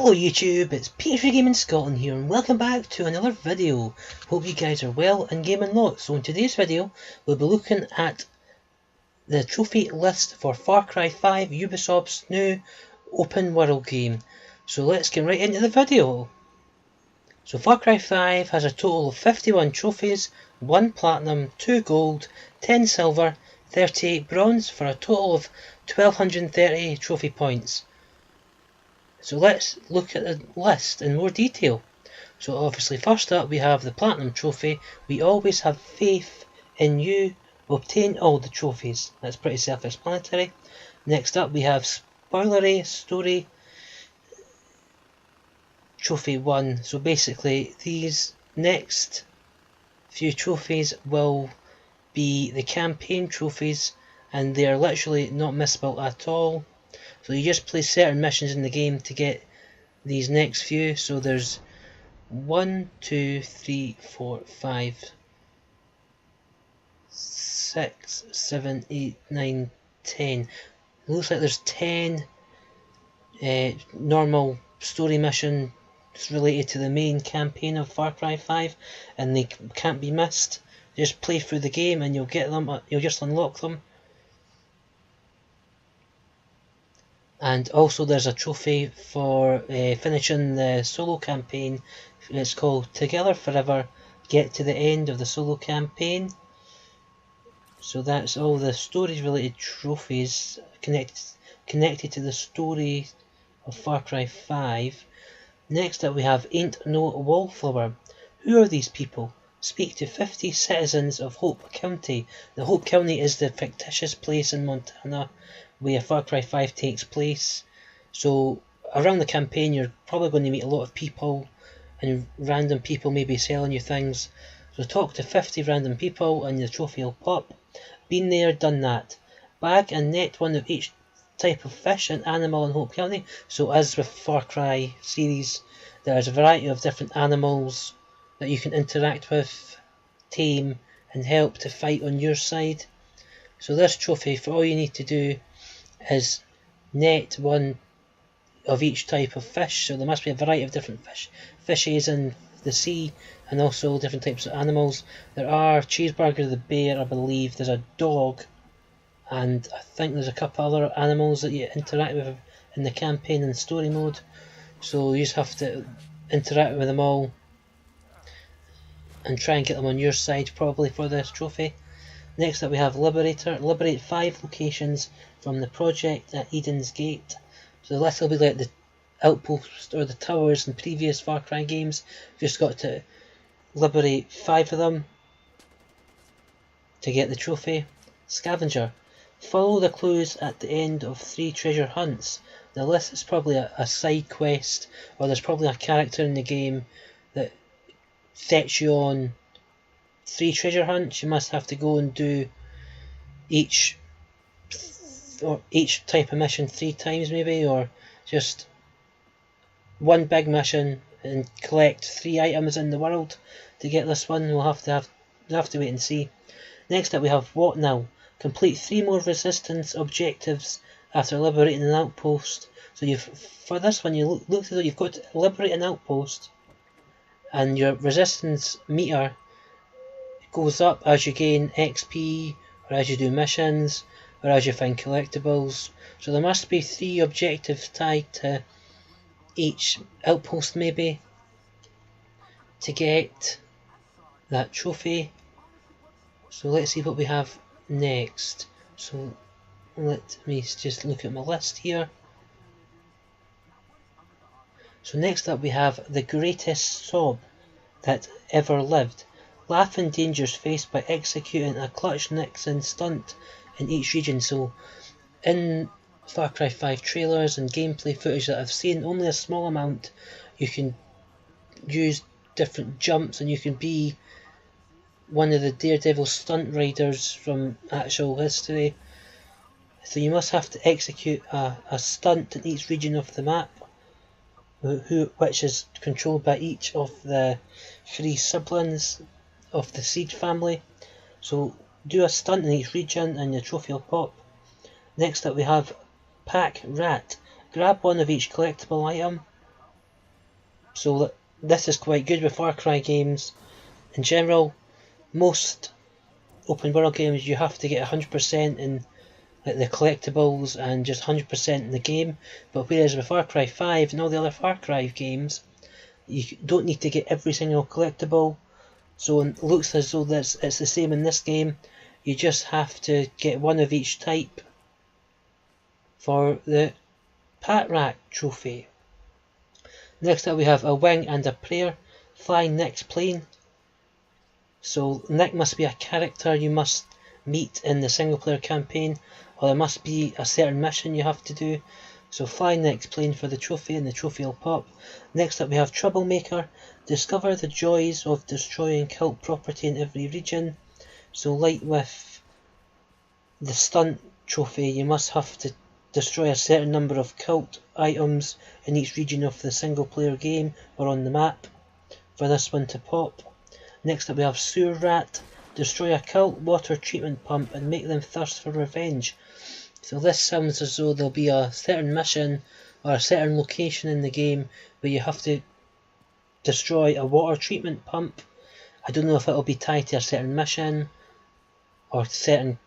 Hello YouTube, it's Peter Gaming Scotland here and welcome back to another video. Hope you guys are well and gaming lots. So in today's video we'll be looking at the trophy list for Far Cry 5, Ubisoft's new open world game. So let's get right into the video. So Far Cry 5 has a total of 51 trophies, 1 platinum, 2 gold, 10 silver, 38 bronze for a total of 1230 trophy points. So let's look at the list in more detail. So obviously first up we have the Platinum Trophy. We always have faith in you. Obtain all the trophies. That's pretty self-explanatory. Next up we have Spoilery Story Trophy 1. So basically these next few trophies will be the campaign trophies and they are literally not misspelled at all. So you just play certain missions in the game to get these next few. So there's 1, 2, 3, 4, 5, 6, 7, 8, 9, 10. It looks like there's 10 normal story missions related to the main campaign of Far Cry 5, and they can't be missed. Just play through the game and you'll get them. You'll just unlock them. And also there's a trophy for finishing the solo campaign. It's called Together Forever. Get to the end of the solo campaign. So that's all the story related trophies connected to the story of Far Cry 5. Next up we have Ain't No Wallflower. Who are these people? Speak to 50 citizens of Hope County. The Hope County is the fictitious place in Montana where Far Cry 5 takes place. So around the campaign you're probably going to meet a lot of people, and random people may be selling you things. So talk to 50 random people and the trophy will pop. Been there, done that. Bag and net one of each type of fish and animal in Hope County. So as with Far Cry series, there's a variety of different animals that you can interact with, tame and help to fight on your side. So this trophy, for all you need to do is net one of each type of fish. So there must be a variety of different fishes in the sea, and also different types of animals. There are Cheeseburger the bear, I believe, there's a dog, and I think there's a couple other animals that you interact with in the campaign and story mode. So you just have to interact with them all and try and get them on your side probably for this trophy. Next up we have Liberator. Liberate 5 locations from the project at Eden's Gate. So this will be like the outposts or the towers in previous Far Cry games. You've just got to liberate 5 of them to get the trophy. Scavenger. Follow the clues at the end of 3 treasure hunts. The list is probably a side quest, or there's probably a character in the game that sets you on 3 treasure hunts. You must have to go and do each type of mission 3 times maybe, or just one big mission and collect 3 items in the world to get this one. We'll have to wait and see. Next up we have What Now? Complete 3 more resistance objectives after liberating an outpost. So for this one you look as though you've got to liberate an outpost, and your resistance meter goes up as you gain XP, or as you do missions, or as you find collectibles. So there must be 3 objectives tied to each outpost maybe to get that trophy. So let's see what we have next. So let me just look at my list here. So next up we have The Greatest Sob That Ever Lived. Laugh in dangers faced by executing a clutch Nixon stunt in each region. So in Far Cry 5 trailers and gameplay footage that I've seen, only a small amount, you can use different jumps and you can be one of the Daredevil stunt riders from actual history. So you must have to execute a stunt in each region of the map, which is controlled by each of the 3 siblings of the Siege family. So do a stunt in each region and your trophy will pop. Next up we have Pack Rat. Grab one of each collectible item So this is quite good with Far Cry games. In general, most open world games you have to get 100% in the collectibles and just 100% in the game, but whereas with Far Cry 5 and all the other Far Cry games, you don't need to get every single collectible. So it looks as though it's the same in this game. You just have to get one of each type for the Pat Rack trophy. Next up we have a wing and a prayer. Fly Nick's plane. So Nick must be a character you must meet in the single player campaign, or there must be a certain mission you have to do. So fly Nick's plane for the trophy, and the trophy will pop. Next up we have Troublemaker. Discover the joys of destroying cult property in every region. So like with the stunt trophy, you must have to destroy a certain number of cult items in each region of the single player game or on the map for this one to pop. Next up we have Sewer Rat. Destroy a cult water treatment pump and make them thirst for revenge. So this sounds as though there'll be a certain mission or a certain location in the game where you have to destroy a water treatment pump. I don't know if it'll be tied to a certain mission or a certain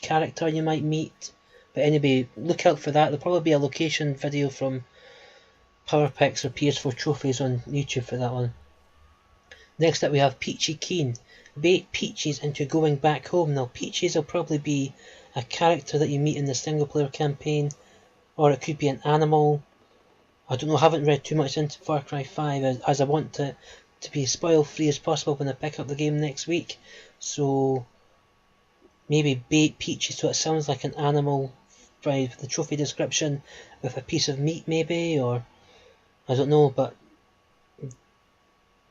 character you might meet. But anyway, look out for that. There'll probably be a location video from PowerPix or PS4 Trophies on YouTube for that one. Next up we have Peachy Keen. Bait Peaches into going back home. Now Peaches will probably be a character that you meet in the single player campaign, or it could be an animal. I don't know, I haven't read too much into Far Cry 5 as I want to be spoil free as possible when I pick up the game next week. So maybe bait Peaches so it sounds like an animal by the trophy description with a piece of meat maybe, or I don't know, but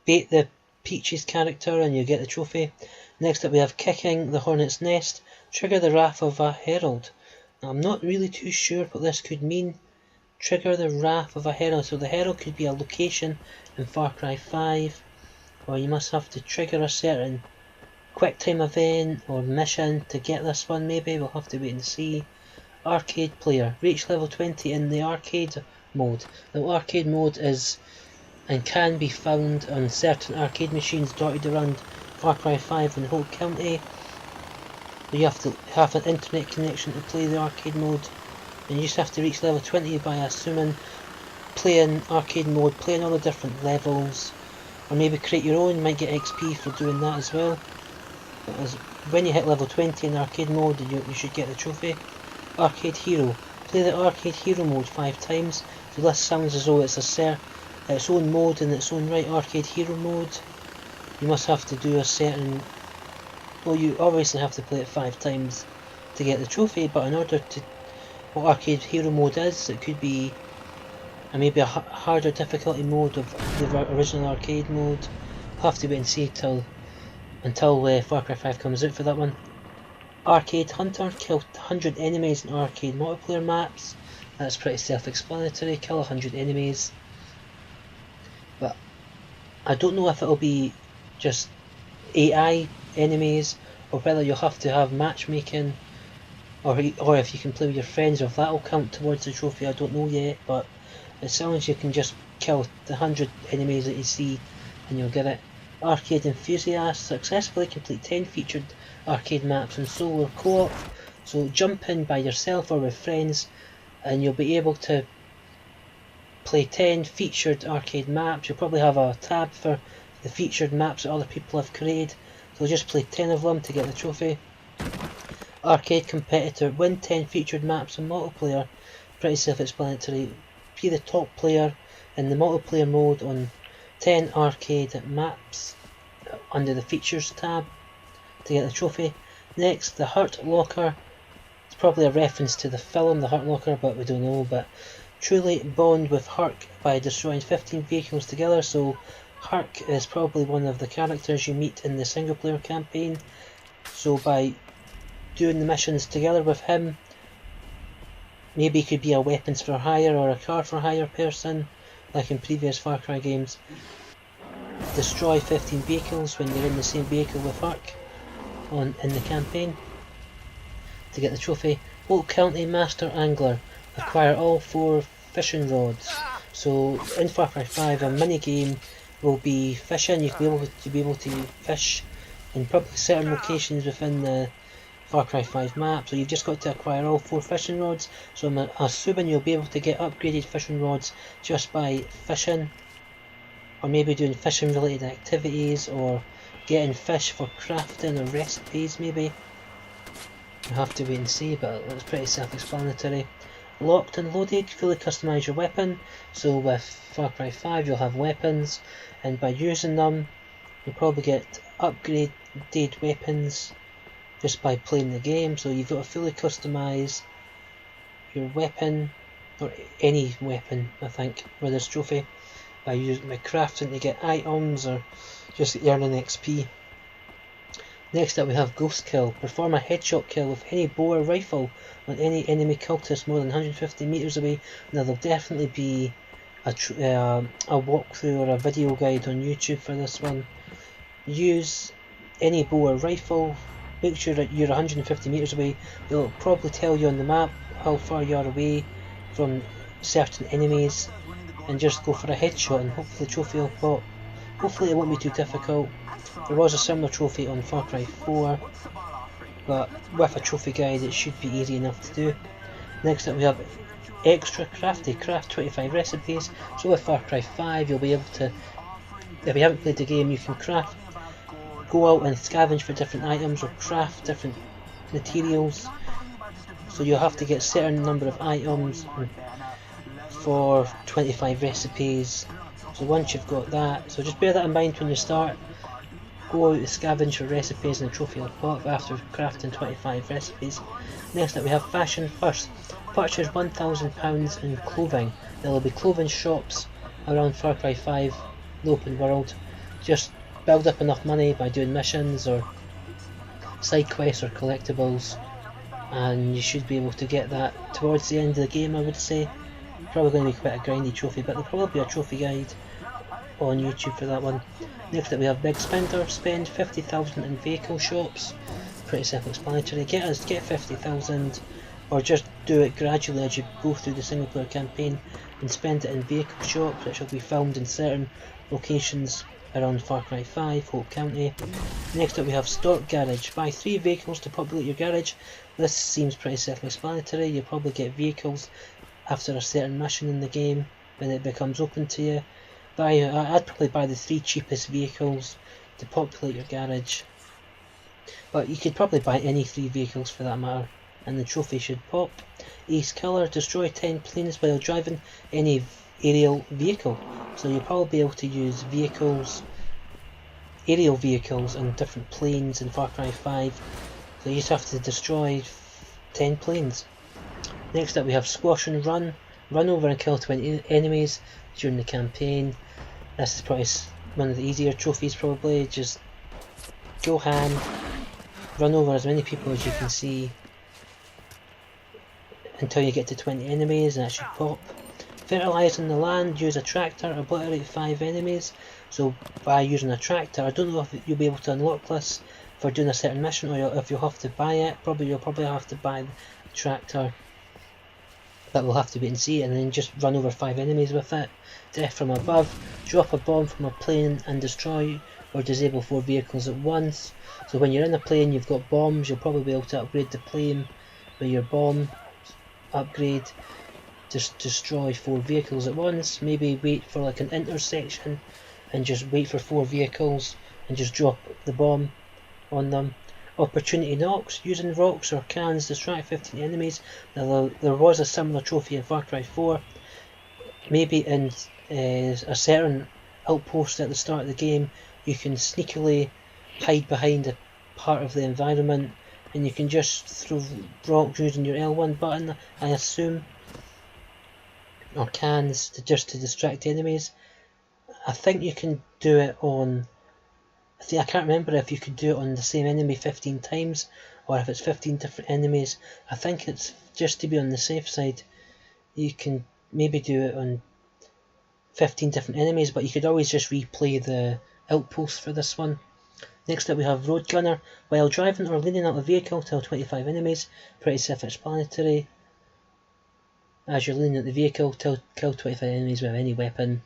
bait the Peaches character and you get the trophy. Next up we have Kicking the Hornet's Nest. Trigger the wrath of a herald. Now, I'm not really too sure what this could mean. Trigger the wrath of a herald. So the herald could be a location in Far Cry 5, or you must have to trigger a certain quick time event or mission to get this one maybe. We'll have to wait and see. Arcade player. Reach level 20 in the arcade mode. Now arcade mode is and can be found on certain arcade machines dotted around Far Cry 5 and Hope County. You have to have an internet connection to play the arcade mode, and you just have to reach level 20 by assuming playing arcade mode, playing all the different levels, or maybe create your own. You might get XP for doing that as well. But when you hit level 20 in arcade mode, you should get the trophy. Arcade Hero. Play the arcade hero mode 5 times. So this sounds as though it's its own mode in its own right. Arcade hero mode. You must have to do a certain. Well, you obviously have to play it 5 times to get the trophy, but in order to. What arcade hero mode is, it could be maybe a harder difficulty mode of the original arcade mode. We'll have to wait and see until Far Cry 5 comes out for that one. Arcade Hunter. Kill 100 enemies in arcade multiplayer maps. That's pretty self-explanatory. Kill 100 enemies. But I don't know if it'll be just AI enemies, or whether you'll have to have matchmaking, or if you can play with your friends, or if that'll count towards the trophy. I don't know yet, but it sounds you can just kill the 100 enemies that you see and you'll get it. Arcade Enthusiast. Successfully complete 10 featured arcade maps in solo or co-op. So jump in by yourself or with friends and you'll be able to play 10 featured arcade maps. You'll probably have a tab for the featured maps that other people have created. So just play 10 of them to get the trophy. Arcade Competitor. Win 10 featured maps in multiplayer. Pretty self-explanatory. Be the top player in the multiplayer mode on 10 arcade maps under the features tab to get the trophy. Next, the Hurt Locker. It's probably a reference to the film The Hurt Locker, but we don't know. But truly bond with Hurk by destroying 15 vehicles together. So Hurk is probably one of the characters you meet in the single player campaign. So by doing the missions together with him, maybe he could be a weapons for hire or a car for hire person, like in previous Far Cry games. Destroy 15 vehicles when you're in the same vehicle with Hurk in the campaign to get the trophy. Oak County Master Angler. Acquire all 4 fishing rods. So in Far Cry 5, a mini game will be fishing. You'll be able to fish in probably certain locations within the Far Cry 5 map. So you've just got to acquire all 4 fishing rods. So I'm assuming you'll be able to get upgraded fishing rods just by fishing, or maybe doing fishing related activities, or getting fish for crafting or recipes maybe. You'll have to wait and see, but it's pretty self-explanatory. Locked and loaded, fully customise your weapon. So with Far Cry 5 you'll have weapons, and by using them you'll probably get upgraded weapons just by playing the game. So you've got to fully customise your weapon, or any weapon I think, with this trophy, by crafting to get items or just earning XP. Next up we have Ghost Kill. Perform a headshot kill with any bow or rifle on any enemy cultist more than 150 meters away. Now there'll definitely be a walkthrough or a video guide on YouTube for this one. Use any bow or rifle. Make sure that you're 150 meters away. It'll probably tell you on the map how far you are away from certain enemies, and just go for a headshot and hopefully the trophy will pop. Hopefully it won't be too difficult. There was a similar trophy on Far Cry 4, but with a trophy guide it should be easy enough to do. Next up we have Extra Crafty. Craft 25 recipes. So with Far Cry 5 you'll be able to, if you haven't played the game, you can craft, go out and scavenge for different items or craft different materials. So you'll have to get a certain number of items for 25 recipes. So once you've got that, so just bear that in mind when you start. Go out and scavenge for recipes and the trophy will pop after crafting 25 recipes. Next up we have Fashion First. Purchase £1,000 in clothing. There will be clothing shops around Far Cry 5, the open world. Just build up enough money by doing missions or side quests or collectibles, and you should be able to get that towards the end of the game, I would say. Probably going to be quite a grindy trophy, but there'll probably be a trophy guide on YouTube for that one. Next up we have Big Spender. Spend 50,000 in vehicle shops. Pretty self-explanatory. Get 50,000, or just do it gradually as you go through the single player campaign, and spend it in vehicle shops which will be filmed in certain locations around Far Cry 5, Hope County. Next up we have Stock Garage. Buy 3 vehicles to populate your garage. This seems pretty self-explanatory. You'll probably get vehicles after a certain mission in the game when it becomes open to you. I'd probably buy the 3 cheapest vehicles to populate your garage, but you could probably buy any 3 vehicles for that matter, and the trophy should pop. Ace Killer. Destroy 10 planes while driving any aerial vehicle. So you'll probably be able to use aerial vehicles and different planes in Far Cry 5. So you just have to destroy 10 planes. Next up we have Squash and Run. Run over and kill 20 enemies during the campaign. This is probably one of the easier trophies probably. Just go ham, run over as many people as you can see until you get to 20 enemies, and that should pop. Fertilising the land. Use a tractor, obliterate 5 enemies. So by using a tractor, I don't know if you'll be able to unlock this for doing a certain mission, or if you'll have to buy it. You'll probably have to buy the tractor, but we'll have to wait and see, and then just run over 5 enemies with it. Death from above. Drop a bomb from a plane and destroy or disable 4 vehicles at once. So when you're in a plane you've got bombs, you'll probably be able to upgrade the plane with your bomb upgrade. Just destroy 4 vehicles at once. Maybe wait for like an intersection and just wait for 4 vehicles and just drop the bomb on them. Opportunity knocks. Using rocks or cans distract 15 enemies. Now there was a similar trophy in Far Cry 4. Maybe in a certain outpost at the start of the game you can sneakily hide behind a part of the environment, and you can just throw rocks using your L1 button, I assume, or cans to distract enemies. I think you can do it on, I can't remember if you could do it on the same enemy 15 times or if it's 15 different enemies. I think it's just to be on the safe side. You can maybe do it on 15 different enemies, but you could always just replay the outpost for this one. Next up we have Road Gunner. While driving or leaning out a vehicle, kill 25 enemies. Pretty self-explanatory. As you're leaning at the vehicle, kill 25 enemies with any weapon.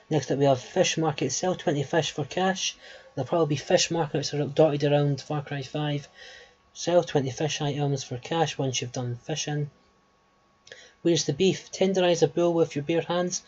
Next up we have Fish Market. Sell 20 fish for cash. There'll probably be fish markets dotted around Far Cry 5. Sell 20 fish items for cash once you've done fishing. Where's the beef? Tenderize a bull with your bare hands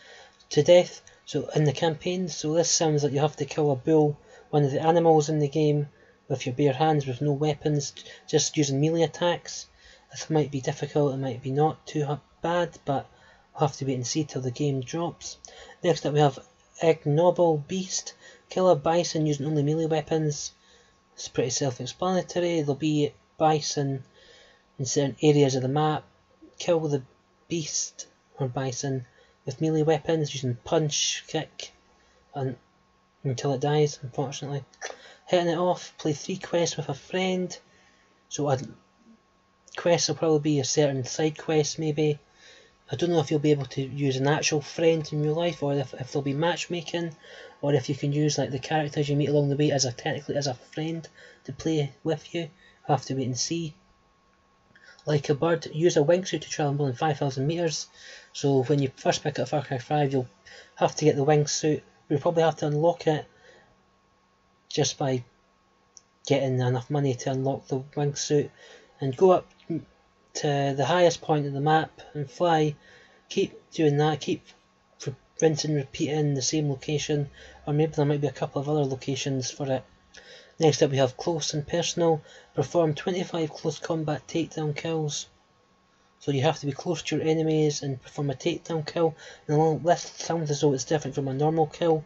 to death. So in the campaign, so this sounds like you have to kill a bull, one of the animals in the game, with your bare hands, with no weapons, just using melee attacks. This might be difficult, it might be not too bad, but we'll have to wait and see till the game drops. Next up we have Ignoble Beast. Kill a bison using only melee weapons. It's pretty self-explanatory. There'll be bison in certain areas of the map. Kill the beast or bison with melee weapons using punch, kick, until it dies, unfortunately. Hitting it off, play 3 quests with a friend. So quests will probably be a certain side quest maybe. I don't know if you'll be able to use an actual friend in real life, or if there'll be matchmaking, or if you can use like the characters you meet along the way technically as a friend to play with you. I'll have to wait and see. Like a bird, use a wingsuit to travel more than 5,000 meters. So when you first pick up Far Cry 5, you'll have to get the wingsuit. You'll probably have to unlock it just by getting enough money to unlock the wingsuit, and go up to the highest point of the map and fly. Keep doing that, keep rinsing and repeating the same location, or maybe there might be a couple of other locations for it. Next up we have Close and Personal. Perform 25 close combat takedown kills. So you have to be close to your enemies and perform a takedown kill. And this sounds as though it's different from a normal kill.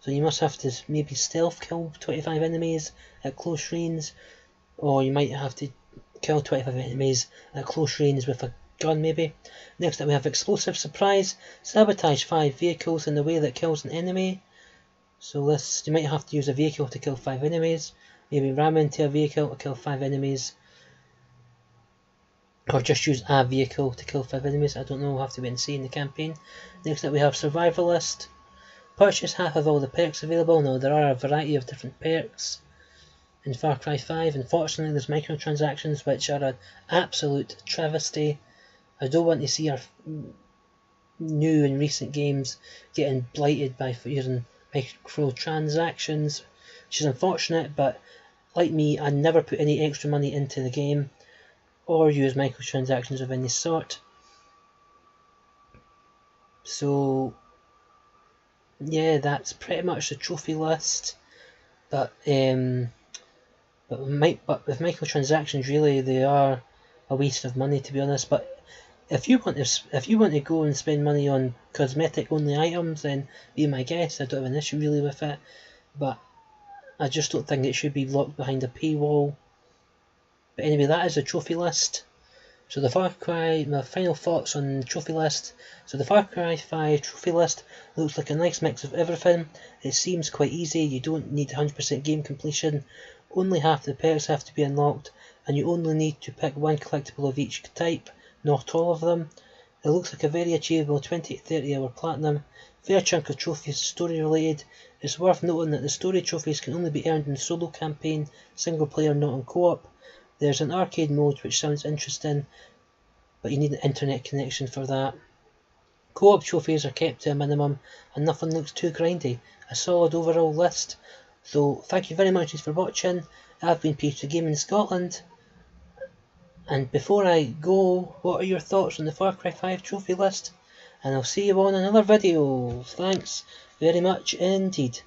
So you must have to maybe stealth kill 25 enemies at close range, or you might have to kill 25 enemies at close range with a gun maybe. Next up we have Explosive Surprise. Sabotage 5 vehicles in a way that kills an enemy. So this, you might have to use a vehicle to kill 5 enemies, maybe ram into a vehicle to kill 5 enemies, or just use a vehicle to kill 5 enemies. I don't know, we'll have to wait and see in the campaign. Next up we have Survivalist. Purchase half of all the perks available. Now there are a variety of different perks in Far Cry 5. Unfortunately there's microtransactions which are an absolute travesty. I don't want to see our new and recent games getting blighted by using microtransactions, which is unfortunate, but like me, I never put any extra money into the game or use microtransactions of any sort. So yeah, that's pretty much the trophy list. But with microtransactions, really, they are a waste of money, to be honest. But if you want to go and spend money on cosmetic only items, then be my guest. I don't have an issue really with it, but I just don't think it should be locked behind a paywall. But anyway, that is the trophy list. So the Far Cry, my final thoughts on the trophy list. So the Far Cry 5 trophy list looks like a nice mix of everything. It seems quite easy, you don't need 100% game completion, only half the perks have to be unlocked, and you only need to pick one collectible of each type, not all of them. It looks like a very achievable 20 to 30 hour platinum. Fair chunk of trophies story related. It's worth noting that the story trophies can only be earned in solo campaign, single player, not in co-op. There's an arcade mode which sounds interesting, but you need an internet connection for that. Co-op trophies are kept to a minimum and nothing looks too grindy. A solid overall list. So thank you very much for watching. I've been Peter Gaming Scotland. And before I go, what are your thoughts on the Far Cry 5 trophy list? And I'll see you on another video. Thanks very much indeed.